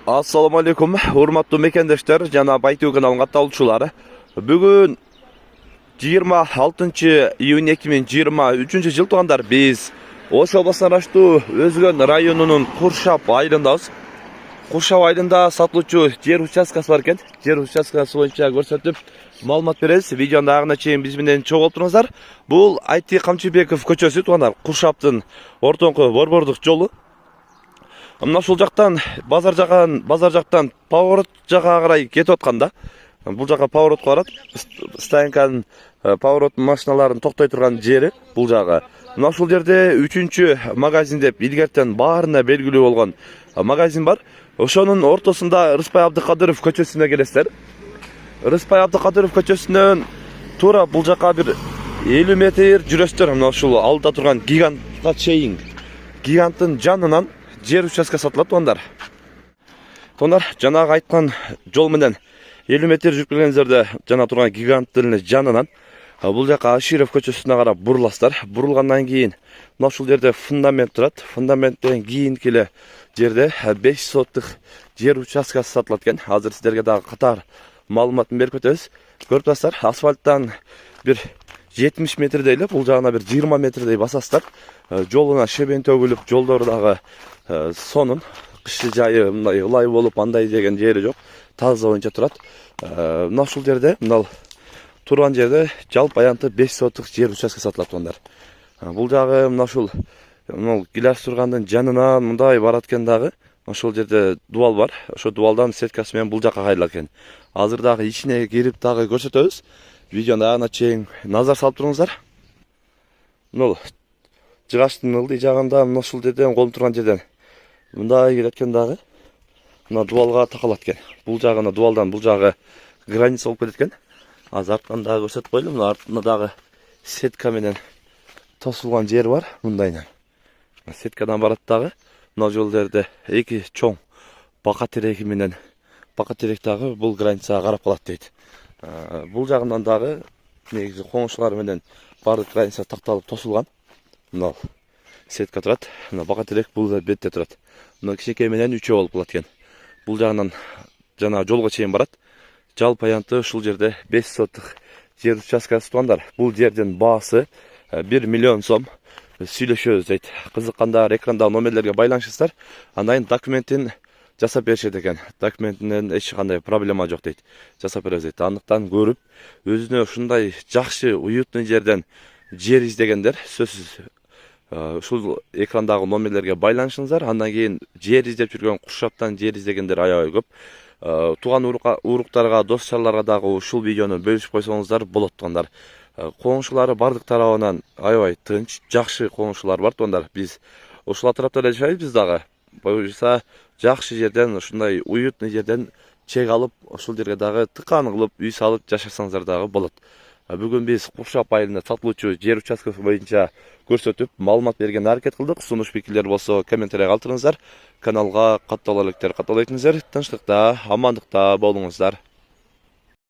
Assalamu alaikum, hurmatlı mekendeshler, jana Baytu kanalının katılımcıları. Bugün 26 iyun 2023 yıl tuğanlar biz Oş Obası'na Raştu Özgön rayonunun Kurşap ayırındayız. Kurşap ayırında satılıcı yer участкасы var eken. Yer участкасы boyunca gösterip malumat bereriz. Videonun dağına çeyin biz bilen çok oturunuzlar. Bu Ayти Камчыбеков көчөсү туғандар. Kurşap'tın ortoңку борбордук жолу. Мына ушул жактан базар жактан поворот жакка карай кетип атканда бул жака поворотко барат. Стоянканын поворот машиналарын токтой турган жери бул жагы. Мына ушул жерде 3-чү магазин деп илгертен баарына белгилүү болгон магазин бар. Ошонун ортосунда Рыспай Абдыкадыров көчөсүнө келесиздер. Рыспай Абдыкадыров көчөсүнөн туура бул жака бир 50 метр жүрөсүздөр. Мына ушул алдыда турган гигантка чейин гиганттын жанынан жер участка сатылат туғандар. Жанағы айткан жол менен 50 метр жүрүп келгениңиздерде жана турган гиганттын жанынан бул жака Аширов көчөсүнө карап буруласыздар. Бурулгандан кийин мына ушул жерде фундамент турат. Фундаменттен кийинки эле жерде 5 соттук жер участкасы сатылат экен. Азыр сиздерге дагы катар маалыматын берип өтөбүз. Көрүп турасыздар, асфальттан бир 70 метрдей эле, бул жагына бир 20 метрдей басасыздар. Жолуна шебен төгүлүп, жолдору дагы сонун кышы жайы мындай ылай болуп андай деген жери жок. Таза боюнча турат. Мына ушул жерде, мына турган жерде жалпы аянты 5 соттук жер участка сатылат тугандар. Бул жагы мына ушул гилас тургандын жанынан мындай барат экен дагы. Ошол жерде дубал бар. Ошо дубалдан сеткасы менен бул жака кайрылат экен. Азыр дагы ичине кирип дагы көрсөтөбүз. Видеону ана чейин назар салып туруңуздар. Мына жыгачтын ылдый жагында мына ушул жерден колум турган жерден мындай келет экен дагы. Мына дубалга такалат экен. Бул жагына дубалдан бул жагы граница болуп кетет экен. Азыр арткан дагы көрсөтүп коелу. Мына артында дагы сетка менен тосулган жер бар мындайынан. Сеткадан барат дагы. Мына жол жерде эки чоң бака тереги менен бака терек дагы бул границага карап калат дейт. Бул жагынан дагы негизи коңшулар менен бардык граница такталып тосулган. Мына сетка турат. Мына бака терек бул бетте турат. Мына кичинекей менен 3 болуп калат экен. Бул жагынан жана жолго чейин барат. Жалпы аянты ушул жерде 5 соттук жер участкасы тугандар. Бул жердин баасы 1 миллион сом. Сүйлөшөбүз дейт. Кызыккандар экранда номерлерге байланышыңыздар. Андан документин жасап беришет экен. Документинен эч кандай проблема жок дейт. Жасап беребиз дейт. Андыктан көрүп, өзүнө ушундай жакшы, уютный жерден жер издегендер сөзсүз ушул экрандагы номерлерге байланышыңыздар. Андан кийин жер издеп жүргөн, Куршаптан жер издегендер аябай көп. Туган уруктарга, дос жарларга дагы ушул видеону бөлүшүп койсоңуздар болот тугандар. Коңшулары бардык тарабынан аябай тынч, жакшы коңшулар бар тугандар. Биз ушул атырапта эле жашайбыз дагы. Боюнча жакшы жерден, ушундай уютный жерден чек алып, ушул жерге дагы тыкан кылып үй салып жашасаңыздар дагы болот. Бүгүн биз Куршап айылында сатылуучу жер участкасы боюнча көрсөтүп, маалымат берген аракет кылдык. Сунуш пикирлер болсо комментарий калтырыңыздар. Каналга каттала электер, каттала этиңиздер. Тынчтыкта, амандыкта болуңуздар.